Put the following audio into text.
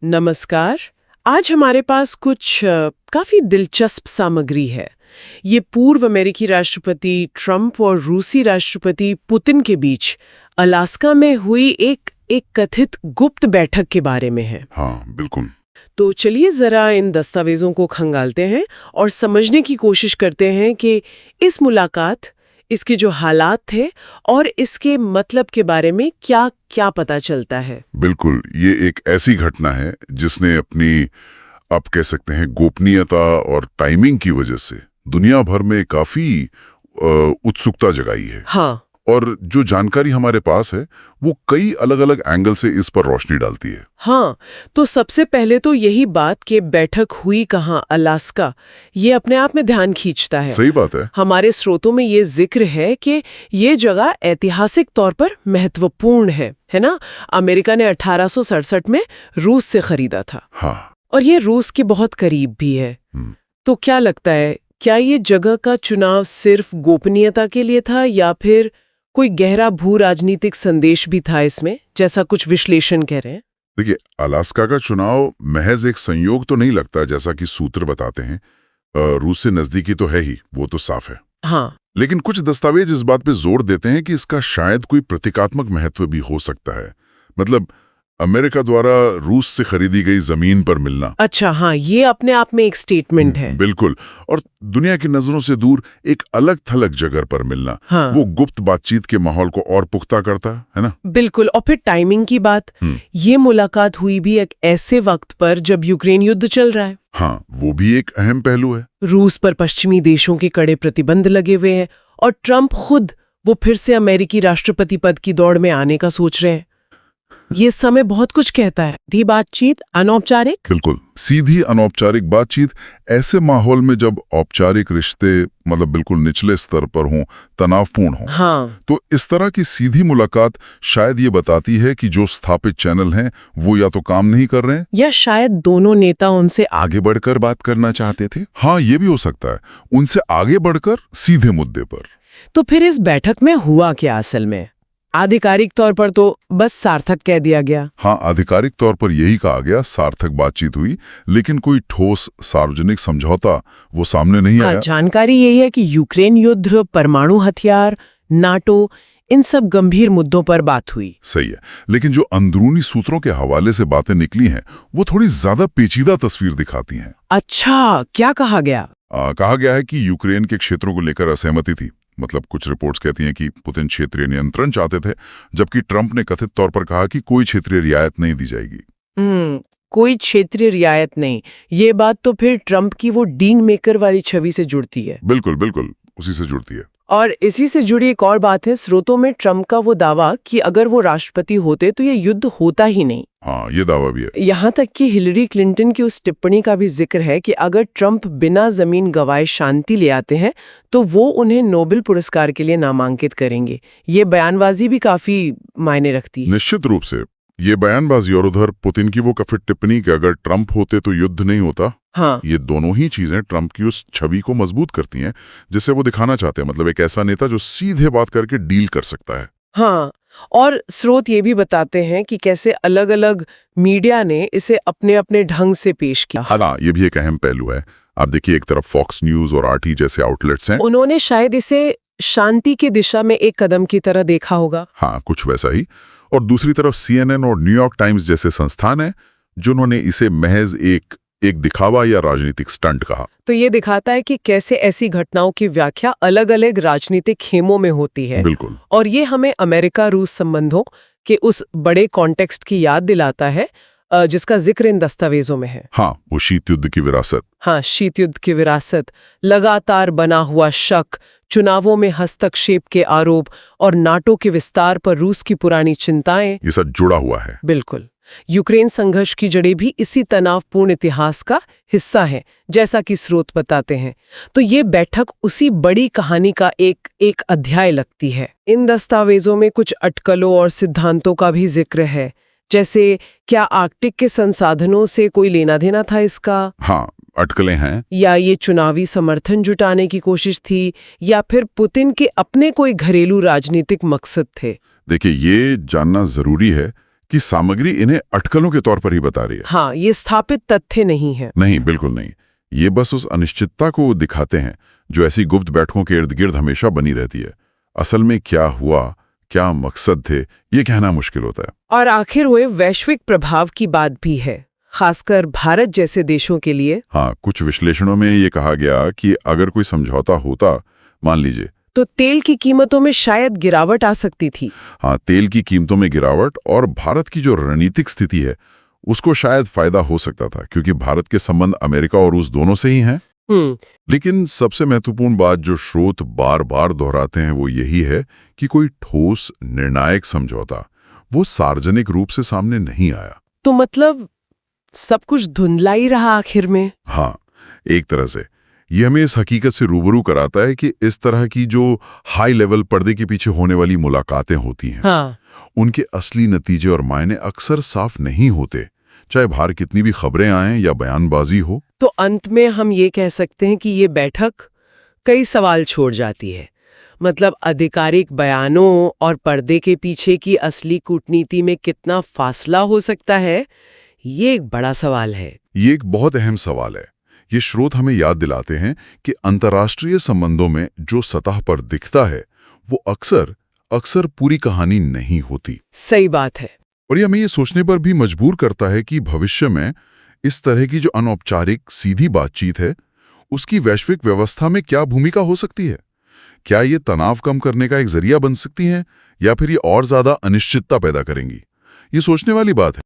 नमस्कार। आज हमारे पास कुछ काफी दिलचस्प सामग्री है। ये पूर्व अमेरिकी राष्ट्रपति ट्रंप और रूसी राष्ट्रपति पुतिन के बीच अलास्का में हुई एक कथित गुप्त बैठक के बारे में है। हाँ, बिल्कुल। तो चलिए जरा इन दस्तावेजों को खंगालते हैं और समझने की कोशिश करते हैं कि इस मुलाकात, इसके जो हालात थे और इसके मतलब के बारे में क्या क्या पता चलता है। बिल्कुल, ये एक ऐसी घटना है जिसने अपनी, आप कह सकते हैं, गोपनीयता और टाइमिंग की वजह से दुनिया भर में काफी उत्सुकता जगाई है। हाँ। और जो जानकारी हमारे पास है वो कई अलग-अलग एंगल से इस पर रोशनी डालती है। हाँ, तो सबसे पहले तो यही बात कि बैठक हुई कहाँ, अलास्का, ये अपने आप में ध्यान खींचता है। सही बात है। हमारे स्रोतों में ये जिक्र है कि ये जगह ऐतिहासिक तौर पर महत्वपूर्ण है ना? अमेरिका ने 1867 में रूस से खरीदा था। हाँ। और ये रूस के बहुत करीब भी है। तो क्या लगता है, क्या ये जगह का चुनाव सिर्फ गोपनीयता के लिए था या फिर कोई गहरा भू राजनीतिक संदेश भी था इसमें, जैसा कुछ विश्लेषण कह रहे हैं? देखिए, अलास्का का चुनाव महज एक संयोग तो नहीं लगता, जैसा कि सूत्र बताते हैं। रूस से नजदीकी तो है ही, वो तो साफ है। हाँ। लेकिन कुछ दस्तावेज इस बात पे जोर देते हैं कि इसका शायद कोई प्रतीकात्मक महत्व भी हो सकता है। मतलब अमेरिका द्वारा रूस से खरीदी गई जमीन पर मिलना। अच्छा, हाँ, ये अपने आप में एक स्टेटमेंट है। बिल्कुल। और दुनिया की नजरों से दूर एक अलग थलग जगह पर मिलना, हाँ। वो गुप्त बातचीत के माहौल को और पुख्ता करता है ना? बिल्कुल। और फिर टाइमिंग की बात, ये मुलाकात हुई भी एक ऐसे वक्त पर जब यूक्रेन युद्ध चल रहा है। हाँ, वो भी एक अहम पहलू है। रूस पर पश्चिमी देशों के कड़े प्रतिबंध लगे हुए हैं और ट्रंप खुद वो फिर से अमेरिकी राष्ट्रपति पद की दौड़ में आने का सोच रहे हैं। ये समय बहुत कुछ कहता है। धी बातचीत, अनौपचारिक। बिल्कुल, सीधी अनौपचारिक बातचीत ऐसे माहौल में जब औपचारिक रिश्ते मतलब बिल्कुल निचले स्तर पर हों, तनावपूर्ण हों। हाँ। तो इस तरह की सीधी मुलाकात शायद ये बताती है कि जो स्थापित चैनल हैं वो या तो काम नहीं कर रहे हैं, या शायद दोनों नेता उनसे आगे बढ़कर बात करना चाहते थे। हाँ, ये भी हो सकता है, उनसे आगे बढ़कर सीधे मुद्दे पर। तो फिर इस बैठक में हुआ क्या असल में? आधिकारिक तौर पर तो बस सार्थक कह दिया गया। हाँ, आधिकारिक तौर पर यही कहा गया, सार्थक बातचीत हुई, लेकिन कोई ठोस सार्वजनिक समझौता वो सामने नहीं आया। जानकारी यही है कि यूक्रेन युद्ध, परमाणु हथियार, नाटो, इन सब गंभीर मुद्दों पर बात हुई। सही है, लेकिन जो अंदरूनी सूत्रों के हवाले से बातें निकली हैं वो थोड़ी ज्यादा पेचीदा तस्वीर दिखाती हैं। अच्छा, क्या कहा गया? कहा गया है कि यूक्रेन के क्षेत्रों को लेकर असहमति थी। मतलब कुछ रिपोर्ट्स कहती हैं कि पुतिन क्षेत्रीय नियंत्रण चाहते थे, जबकि ट्रंप ने कथित तौर पर कहा कि कोई क्षेत्रीय रियायत नहीं दी जाएगी। कोई क्षेत्रीय रियायत नहीं। ये बात तो फिर ट्रंप की वो डींग मेकर वाली छवि से जुड़ती है। बिल्कुल बिल्कुल, उसी से जुड़ती है। और इसी से जुड़ी एक और बात है, स्रोतों में ट्रंप का वो दावा कि अगर वो राष्ट्रपति होते तो ये युद्ध होता ही नहीं। हाँ, ये दावा भी है। यहाँ तक कि हिलरी क्लिंटन की उस टिप्पणी का भी जिक्र है कि अगर ट्रंप बिना जमीन गंवाए शांति ले आते हैं तो वो उन्हें नोबेल पुरस्कार के लिए नामांकित करेंगे। ये बयानबाजी भी काफी मायने रखती है। निश्चित रूप से ये बयानबाजी और उधर पुतिन की वो कथित टिप्पणी कि अगर ट्रंप होते तो युद्ध नहीं होता। हाँ। ये दोनों ही चीजें ट्रंप की उस छवि को मजबूत करती हैं जिससे वो दिखाना चाहते हैं, मतलब एक ऐसा नेता जो सीधे बात करके डील कर सकता है। हाँ, और स्रोत ये भी बताते हैं कि कैसे अलग-अलग मीडिया ने इसे अपने अपने ढंग से पेश किया। हाँ, ये भी एक अहम पहलू है। आप देखिए, एक तरफ फॉक्स न्यूज और आरटी जैसे आउटलेट्स हैं, उन्होंने शायद इसे शांति की दिशा में एक कदम की तरह देखा होगा। हाँ, कुछ वैसा ही। और दूसरी तरफ CNN और न्यूयॉर्क टाइम्स जैसे संस्थान हैं जिन्होंने इसे महज एक दिखावा या राजनीतिक स्टंट कहा। तो ये दिखाता है कि कैसे ऐसी घटनाओं की व्याख्या अलग-अलग राजनीतिक खेमों में होती है। बिल्कुल। और ये हमें अमेरिका रूस संबंधों के उस बड़े कॉन्टेक्स्ट की याद दिलाता है जिसका जिक्र इन दस्तावेजों में है। हाँ, वो शीत युद्ध की विरासत। हाँ, शीत युद्ध की विरासत, लगातार बना हुआ शक, चुनावों में हस्तक्षेप के आरोप और नाटो के विस्तार पर रूस की पुरानी चिंताएं, ये सब जुड़ा हुआ है। बिल्कुल। यूक्रेन संघर्ष की जड़ें भी इसी तनावपूर्ण इतिहास का हिस्सा है, जैसा कि स्रोत बताते हैं। तो ये बैठक उसी बड़ी कहानी का एक अध्याय लगती है। इन दस्तावेजों में कुछ अटकलों और सिद्धांतों का भी जिक्र है, जैसे क्या आर्कटिक के संसाधनों से कोई लेना देना था इसका? हाँ, अटकलें हैं। या ये चुनावी समर्थन जुटाने की कोशिश थी, या फिर पुतिन के अपने कोई घरेलू राजनीतिक मकसद थे? देखिए, ये जानना जरूरी है कि सामग्री इन्हें अटकलों के तौर पर ही बता रही है। हाँ, ये स्थापित तथ्य नहीं है। नहीं, बिल्कुल नहीं। ये बस उस अनिश्चितता को दिखाते हैं जो ऐसी गुप्त बैठकों के इर्द गिर्द हमेशा बनी रहती है। असल में क्या हुआ, क्या मकसद थे, ये कहना मुश्किल होता है। और आखिर हुए वैश्विक प्रभाव की बात भी है, खासकर भारत जैसे देशों के लिए। हाँ, कुछ विश्लेषणों में ये कहा गया कि अगर कोई समझौता होता, मान लीजिए, तो तेल की कीमतों में शायद गिरावट आ सकती थी। हाँ, तेल की कीमतों में गिरावट और भारत की जो रणनीतिक स्थिति है उसको शायद फायदा हो सकता था, क्योंकि भारत के संबंध अमेरिका और रूस दोनों से ही हैं। लेकिन सबसे महत्वपूर्ण बात जो स्रोत बार बार दोहराते हैं वो यही है कि कोई ठोस निर्णायक समझौता वो सार्वजनिक रूप से सामने नहीं आया। तो मतलब सब कुछ धुंधला ही रहा आखिर में। हाँ, एक तरह से ये हमें इस हकीकत से रूबरू कराता है कि इस तरह की जो हाई लेवल पर्दे के पीछे होने वाली मुलाकातें होती हैं, हाँ। उनके असली नतीजे और मायने अक्सर साफ नहीं होते, चाहे बाहर कितनी भी खबरें आएं या बयानबाजी हो। तो अंत में हम ये कह सकते हैं कि ये बैठक कई सवाल छोड़ जाती है। मतलब आधिकारिक बयानों और पर्दे के पीछे की असली कूटनीति में कितना फासला हो सकता है, ये एक बड़ा सवाल है। ये एक बहुत अहम सवाल है। ये स्रोत हमें याद दिलाते हैं कि अंतर्राष्ट्रीय संबंधों में जो सतह पर दिखता है वो अक्सर पूरी कहानी नहीं होती। सही बात है। और ये हमें ये सोचने पर भी मजबूर करता है कि भविष्य में इस तरह की जो अनौपचारिक सीधी बातचीत है उसकी वैश्विक व्यवस्था में क्या भूमिका हो सकती है। क्या ये तनाव कम करने का एक जरिया बन सकती हैं या फिर ये और ज्यादा अनिश्चितता पैदा करेंगी। ये सोचने वाली बात है।